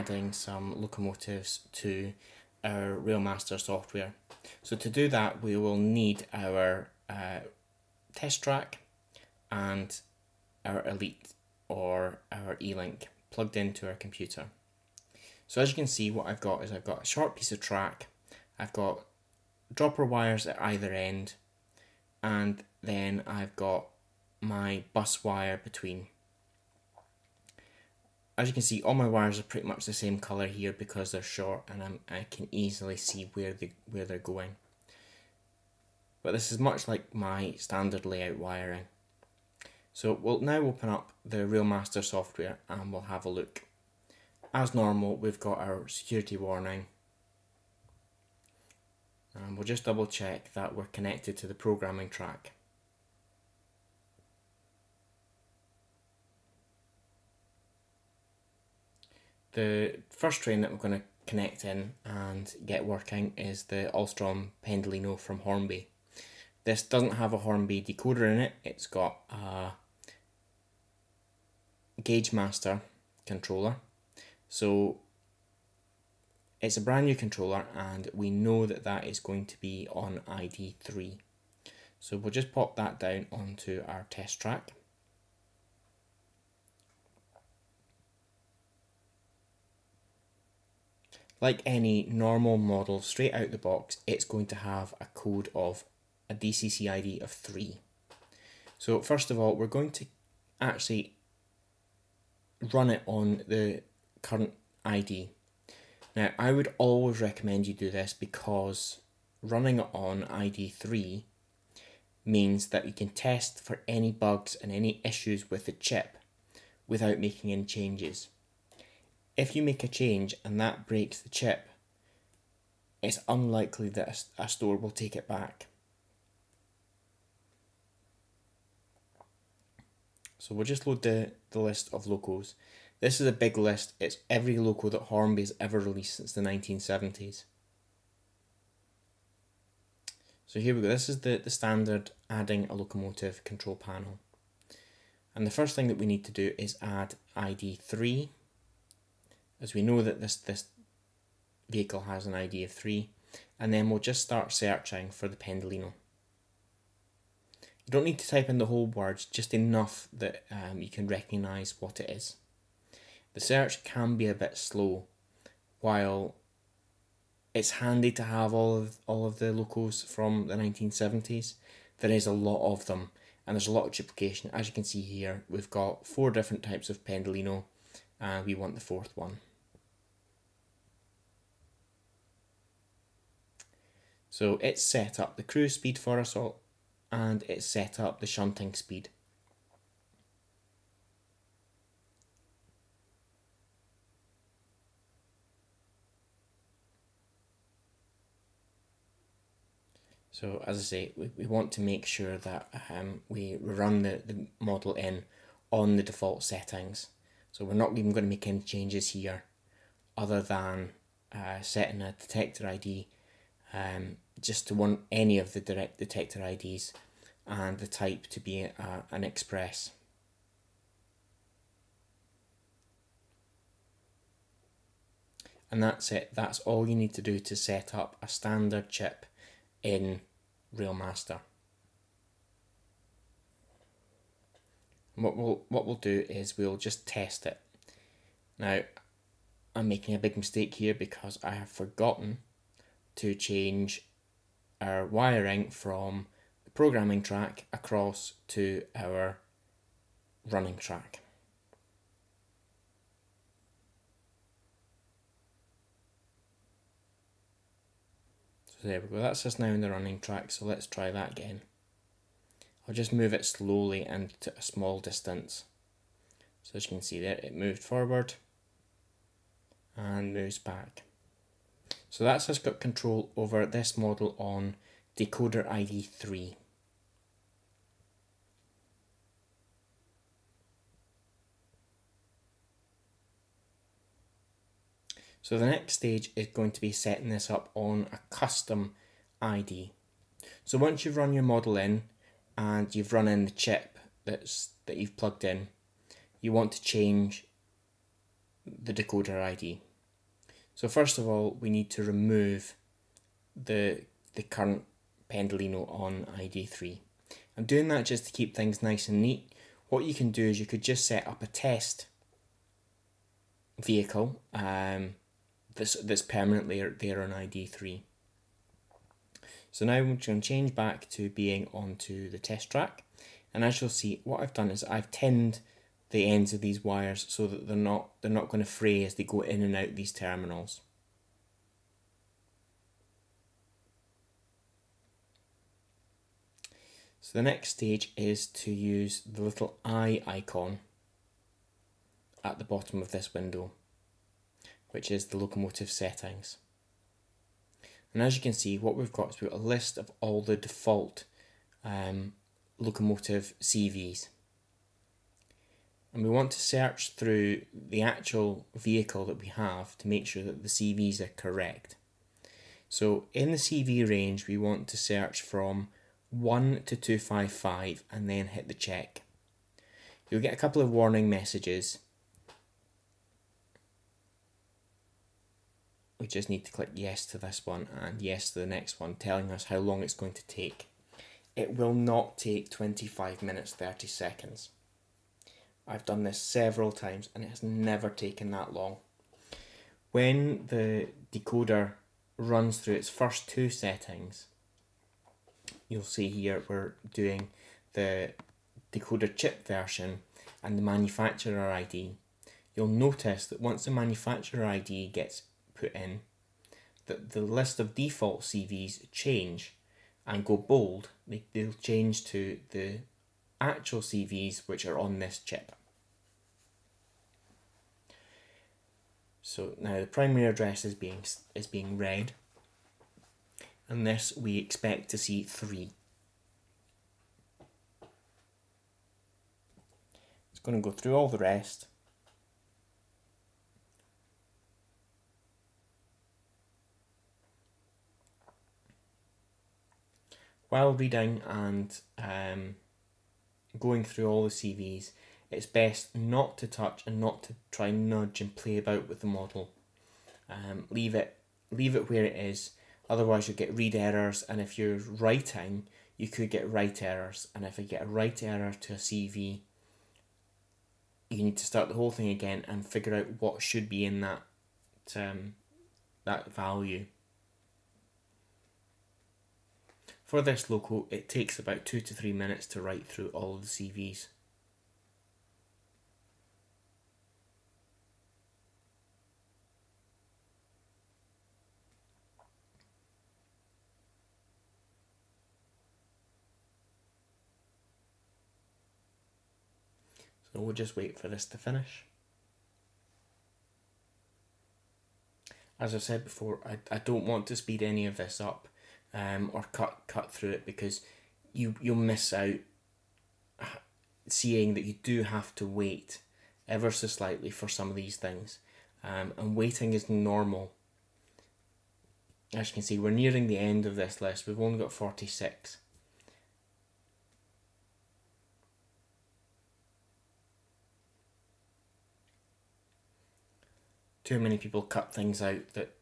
adding some locomotives to our Railmaster software. So to do that, we will need our test track and our Elite or our E-Link plugged into our computer. So as you can see, what I've got is I've got a short piece of track, I've got dropper wires at either end, and then I've got my bus wire between. As you can see, all my wires are pretty much the same colour here because they're short, and I can easily see where they're going. But this is much like my standard layout wiring. So we'll now open up the Railmaster software and we'll have a look. As normal, we've got our security warning. And we'll just double check that we're connected to the programming track. The first train that we're going to connect in and get working is the Alstom Pendolino from Hornby. This doesn't have a Hornby decoder in it, it's got a Gauge Master controller. So it's a brand new controller and we know that that is going to be on ID 3. So we'll just pop that down onto our test track. Like any normal model straight out the box, it's going to have a code of a DCC ID of 3. So first of all, we're going to actually run it on the current ID. Now, I would always recommend you do this because running it on ID 3 means that you can test for any bugs and any issues with the chip without making any changes. If you make a change and that breaks the chip, it's unlikely that a store will take it back. So we'll just load the list of locos. This is a big list. It's every loco that Hornby's ever released since the 1970s. So here we go. This is the standard adding a locomotive control panel. And the first thing that we need to do is add ID 3. As we know that this vehicle has an ID of 3, and then we'll just start searching for the Pendolino. You don't need to type in the whole words, just enough that you can recognise what it is. The search can be a bit slow, while it's handy to have all of the locos from the 1970s. There is a lot of them, and there's a lot of duplication. As you can see here, we've got 4 different types of Pendolino, and we want the 4th one. So it's set up the cruise speed for us all, and it's set up the shunting speed. So as I say, we want to make sure that we run the model in on the default settings. So we're not even going to make any changes here other than setting a detector ID just to any of the direct detector IDs and the type to be an express. And that's it. That's all you need to do to set up a standard chip in Railmaster. What we'll do is we'll just test it. Now, I'm making a big mistake here because I have forgotten to change our wiring from the programming track across to our running track. So there we go, that's us now in the running track, so let's try that again. I'll just move it slowly and to a small distance. So as you can see there, it moved forward and moves back. So that's us got control over this model on decoder ID 3. So the next stage is going to be setting this up on a custom ID. So once you've run your model in and you've run in the chip that you've plugged in, you want to change the decoder ID. So first of all, we need to remove the current Pendolino on ID3. I'm doing that just to keep things nice and neat. What you can do is you could just set up a test vehicle that's permanently there on ID3. So now I'm going to change back to being onto the test track, and as you'll see, what I've done is I've tinned the ends of these wires so that they're not going to fray as they go in and out these terminals. So the next stage is to use the little eye icon at the bottom of this window, which is the locomotive settings. And as you can see, what we've got is we've got a list of all the default locomotive CVs. And we want to search through the actual vehicle that we have to make sure that the CVs are correct. So in the CV range, we want to search from 1 to 255 and then hit the check. You'll get a couple of warning messages. We just need to click yes to this one and yes to the next one, telling us how long it's going to take. It will not take 25 minutes 30 seconds. I've done this several times and it has never taken that long. When the decoder runs through its first two settings, you'll see here we're doing the decoder chip version and the manufacturer ID. You'll notice that once the manufacturer ID gets put in, that the list of default CVs change and go bold. They'll change to the actual CVs which are on this chip. So now the primary address is being read, and this we expect to see 3. It's going to go through all the rest. While reading and going through all the CVs, it's best not to touch and not to try and nudge and play about with the model. Leave it where it is, otherwise you'll get read errors, and if you're writing, you could get write errors, and if you get a write error to a CV, you need to start the whole thing again and figure out what should be in that value. For this loco, it takes about 2 to 3 minutes to write through all of the CVs. So we'll just wait for this to finish. As I said before, I don't want to speed any of this up or cut through it, because you'll miss out seeing that you do have to wait ever so slightly for some of these things, and waiting is normal. As you can see, we're nearing the end of this list. We've only got 46. Too many people cut things out that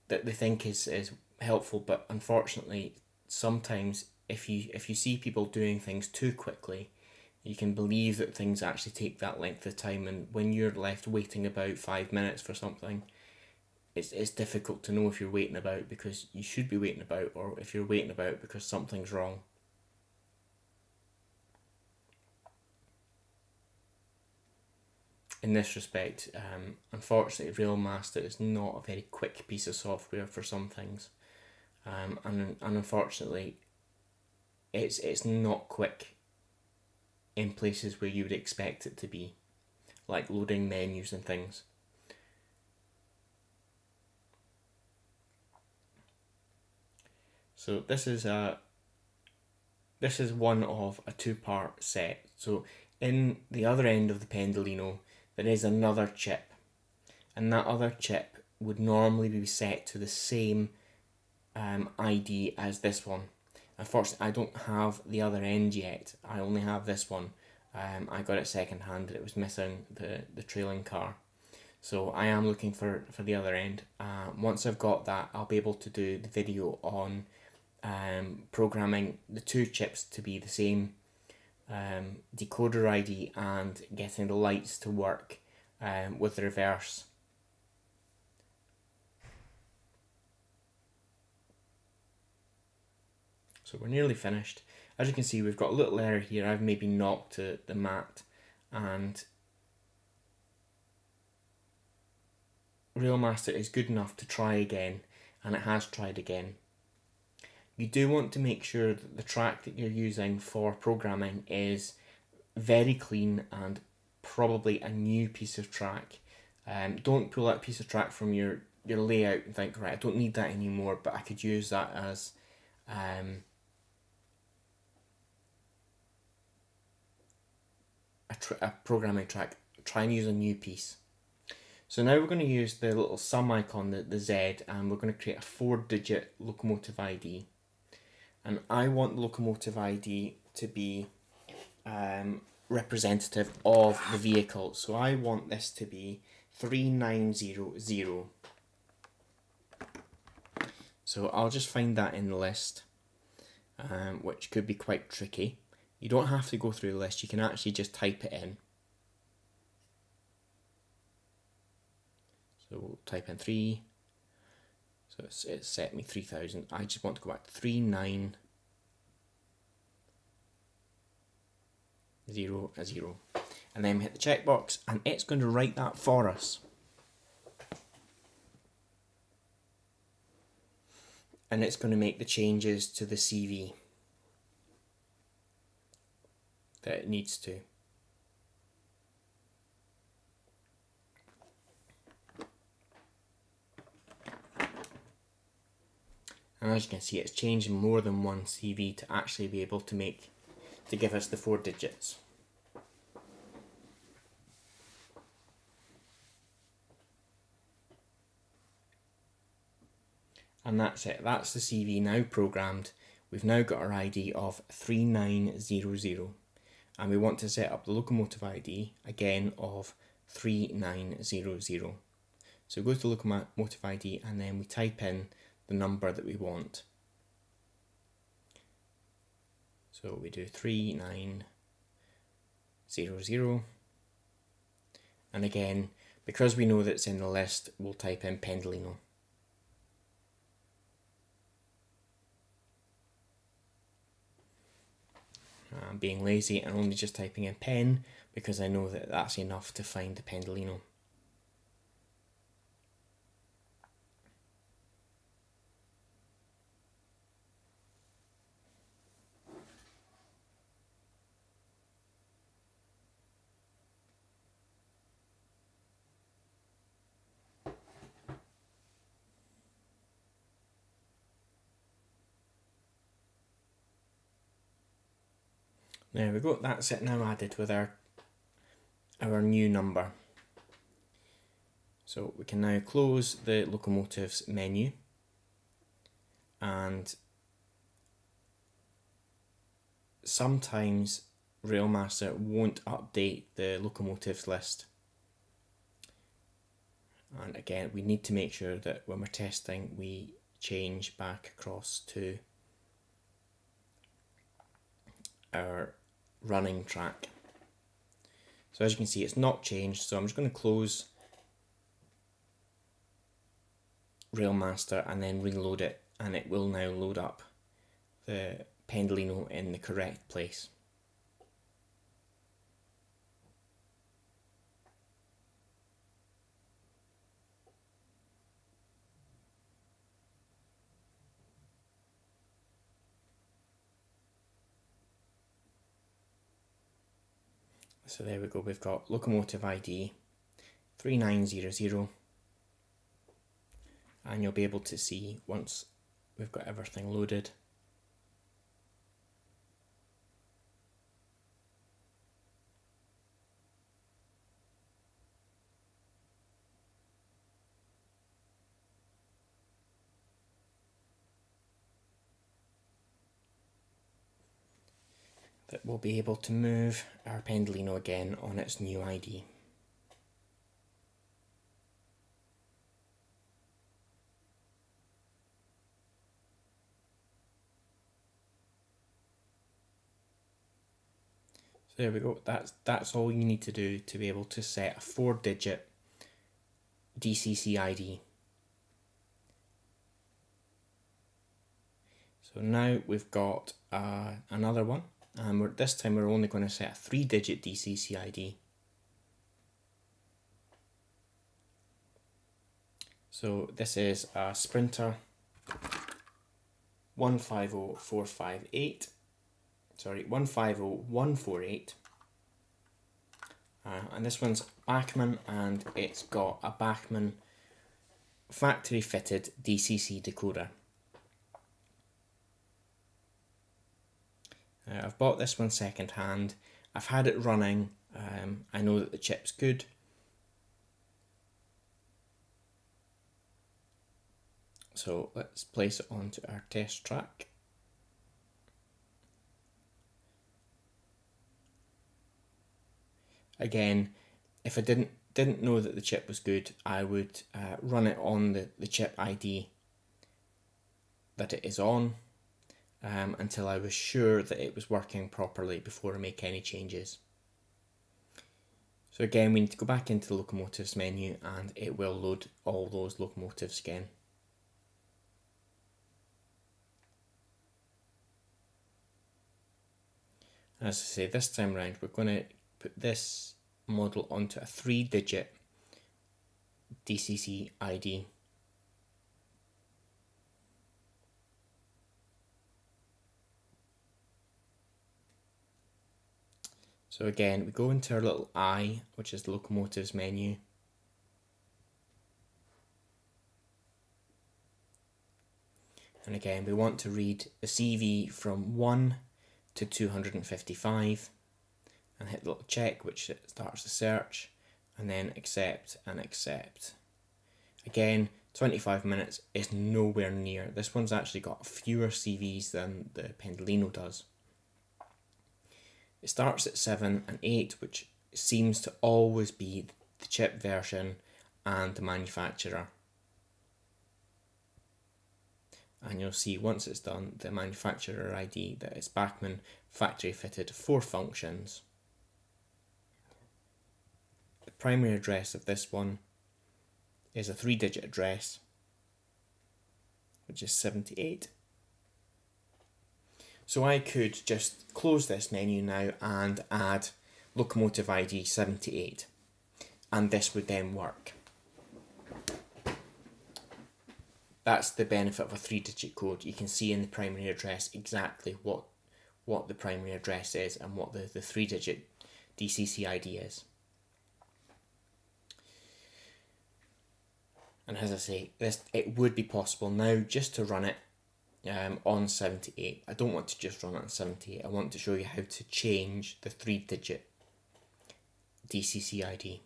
they think is helpful, but unfortunately sometimes if you see people doing things too quickly, you can believe that things actually take that length of time, and when you're left waiting about 5 minutes for something, it's difficult to know if you're waiting about because you should be waiting about, or if you're waiting about because something's wrong. In this respect, unfortunately, Railmaster is not a very quick piece of software for some things, and unfortunately, it's not quick in places where you would expect it to be, like loading menus and things. So this is one of a 2-part set. So in the other end of the Pendolino, there is another chip, and that other chip would normally be set to the same ID as this one. Unfortunately, I don't have the other end yet. I only have this one. I got it second hand. It was missing the trailing car. So I am looking for the other end. Once I've got that, I'll be able to do the video on programming the two chips to be the same decoder ID and getting the lights to work with the reverse. So we're nearly finished. As you can see, we've got a little error here. I've maybe knocked the mat, and Railmaster is good enough to try again, and it has tried again. You do want to make sure that the track that you're using for programming is very clean and probably a new piece of track. Don't pull that piece of track from your layout and think, right, I don't need that anymore, but I could use that as a programming track. Try and use a new piece. So now we're going to use the little sum icon, the Z, and we're going to create a 4-digit locomotive ID. And I want the locomotive ID to be representative of the vehicle. So I want this to be 3900. So I'll just find that in the list, which could be quite tricky. You don't have to go through the list, you can actually just type it in. So we'll type in 3, so it's set me 3000. I just want to go back to 3900, and then hit the checkbox, and it's going to write that for us. And it's going to make the changes to the CV that it needs to. And as you can see, it's changed more than one CV to actually be able to give us the 4 digits. And that's it, that's the CV now programmed. We've now got our ID of 3900, and we want to set up the locomotive ID again of 3900. So go to locomotive ID and then we type in the number that we want. So we do 3900, and again, because we know that it's in the list, we'll type in Pendolino. I'm being lazy and only just typing in pen because I know that that's enough to find the Pendolino. There we go, that's it now added with our new number. So we can now close the locomotives menu, and sometimes Railmaster won't update the locomotives list. And again, we need to make sure that when we're testing we change back across to our running track. So as you can see, it's not changed, so I'm just going to close Railmaster and then reload it, and it will now load up the Pendolino in the correct place. So there we go, we've got locomotive ID 3900, and you'll be able to see once we've got everything loaded. That we'll be able to move our Pendolino again on its new ID. there we go. That's all you need to do to be able to set a 4-digit DCC ID. So now we've got another one, and this time we're only going to set a 3-digit DCC ID. So this is a Sprinter 150458. Sorry, 150148. And this one's Bachmann, and it's got a Bachmann factory fitted DCC decoder. I've bought this one second hand. I've had it running. I know that the chip's good. So let's place it onto our test track. Again, if I didn't know that the chip was good, I would run it on the chip ID that it is on until I was sure that it was working properly before I make any changes. So again, we need to go back into the locomotives menu, and it will load all those locomotives again. As I say, this time around we're going to put this model onto a 3-digit DCC ID. So again, we go into our little I, which is the locomotives menu. And again, we want to read the CV from 1 to 255 and hit the little check, which starts the search, and then accept and accept. Again, 25 minutes is nowhere near. This one's actually got fewer CVs than the Pendolino does. It starts at 7 and 8, which seems to always be the chip version and the manufacturer. And you'll see once it's done, the manufacturer ID, that it's Bachmann factory fitted 4 functions. The primary address of this one is a 3-digit address, which is 78. So I could just close this menu now and add locomotive ID 78, and this would then work. That's the benefit of a 3-digit code. You can see in the primary address exactly what the primary address is and what the 3-digit DCC ID is. And as I say, it would be possible now just to run it on 78. I don't want to just run it on 78. I want to show you how to change the 3-digit DCC ID.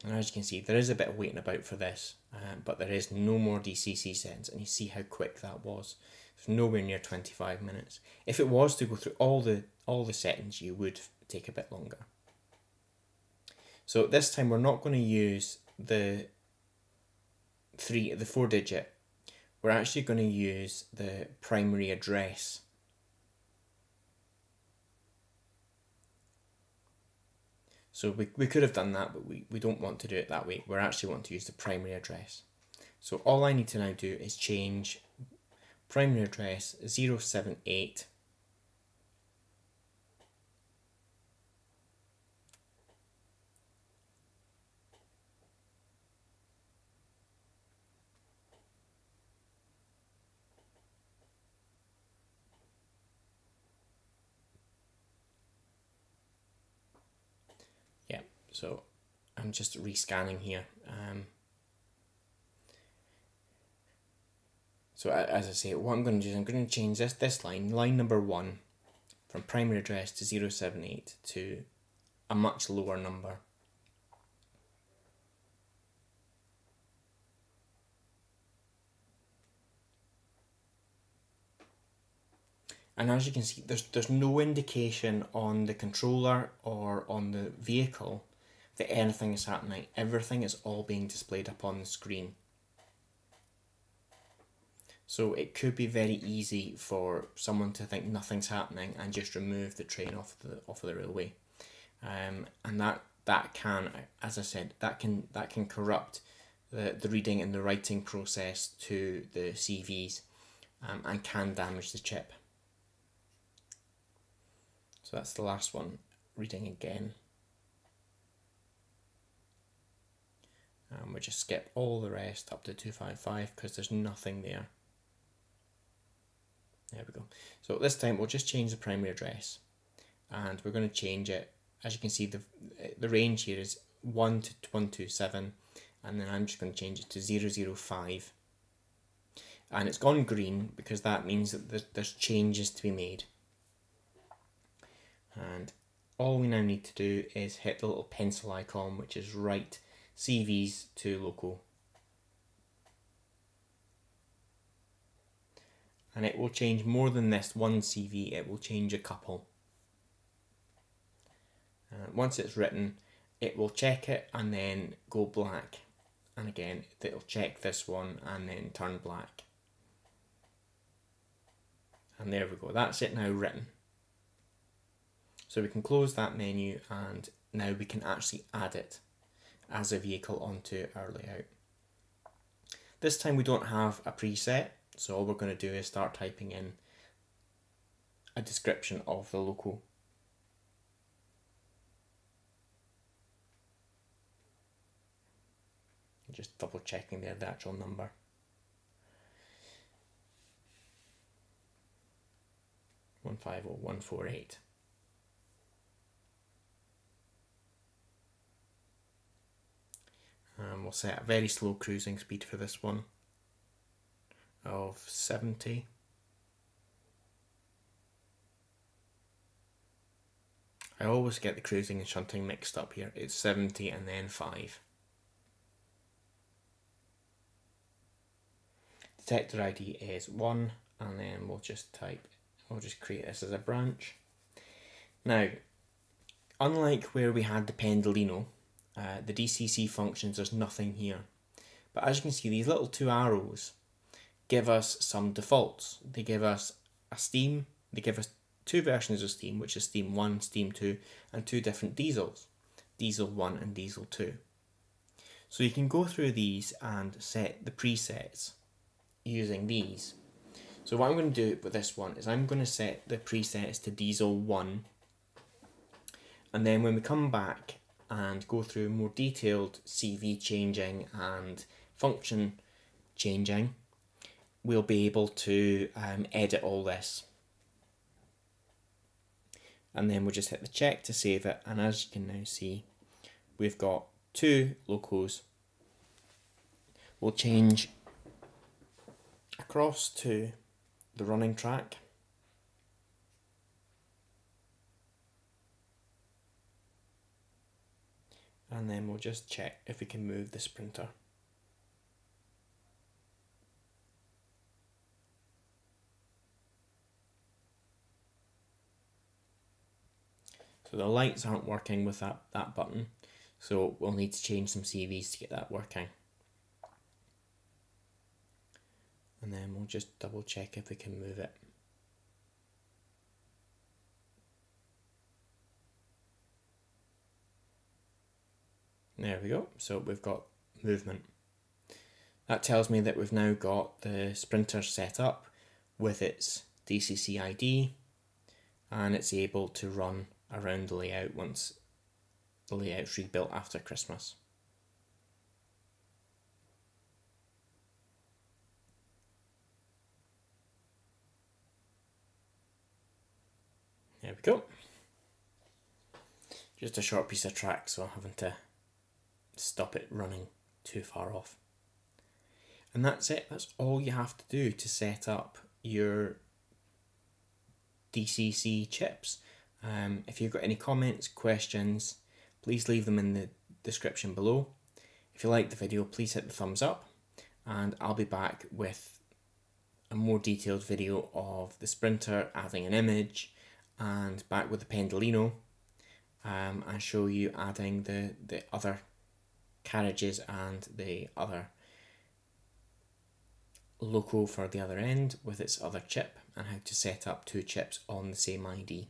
And as you can see, there is a bit of waiting about for this, but there is no more DCC settings, and you see how quick that was. It's nowhere near 25 minutes. If it was to go through all the settings, you would take a bit longer. So this time we're not going to use the 4-digit. We're actually going to use the primary address. So we could have done that, but we don't want to do it that way. We actually want to use the primary address. So all I need to now do is change primary address 078 So I'm just rescanning here. So as I say, what I'm going to do is I'm going to change this line number 1, from primary address to 078 to a much lower number. And as you can see, there's no indication on the controller or on the vehicle that anything is happening. Everything is all being displayed up on the screen. So it could be very easy for someone to think nothing's happening and just remove the train off of the railway, and that can, as I said, that can corrupt the reading and the writing process to the CVs, and can damage the chip. So that's the last one, reading again. We'll just skip all the rest up to 255 because there's nothing there. There we go. So this time we'll just change the primary address, and we're going to change it. As you can see, the range here is 1 to 127, and then I'm just going to change it to 005. And it's gone green because that means that there's changes to be made. And all we now need to do is hit the little pencil icon, which is write CVs to Loco. And it will change more than this one CV, it will change a couple. Once it's written, it will check it and then go black. And again, it'll check this one and then turn black. And there we go, that's it now written. So we can close that menu, and now we can actually add it as a vehicle onto our layout. This time we don't have a preset, so all we're going to do is start typing in a description of the Loco. Just double checking there the actual number. One 150 148. We'll set a very slow cruising speed for this one of 70. I always get the cruising and shunting mixed up here. It's 70 and then 5. Detector ID is 1, and then we'll just create this as a branch. Now, unlike where we had the Pendolino, the DCC functions, there's nothing here. But as you can see, these little two arrows give us some defaults. They give us a steam, they give us two versions of steam, which is steam 1, steam 2, and two different diesels, diesel 1 and diesel 2. So you can go through these and set the presets using these. So what I'm going to do with this one is I'm going to set the presets to diesel 1, and then when we come back and go through more detailed CV changing and function changing, we'll be able to edit all this. And then we'll just hit the check to save it, and as you can now see, we've got two locos. We'll change across to the running track. And then we'll just check if we can move the sprinter. So the lights aren't working with that button, so we'll need to change some CVs to get that working. And then we'll just double check if we can move it. There we go, so we've got movement. That tells me that we've now got the sprinter set up with its DCC ID, and it's able to run around the layout once the layout's rebuilt after Christmas. There we go. Just a short piece of track, so I'm having to stop it running too far off. And that's it. That's all you have to do to set up your DCC chips. If you've got any comments, questions, please leave them in the description below. If you like the video, please hit the thumbs up, and I'll be back with a more detailed video of the sprinter, adding an image, and back with the Pendolino, and show you adding the other carriages and the other Loco for the other end with its other chip, and how to set up two chips on the same ID.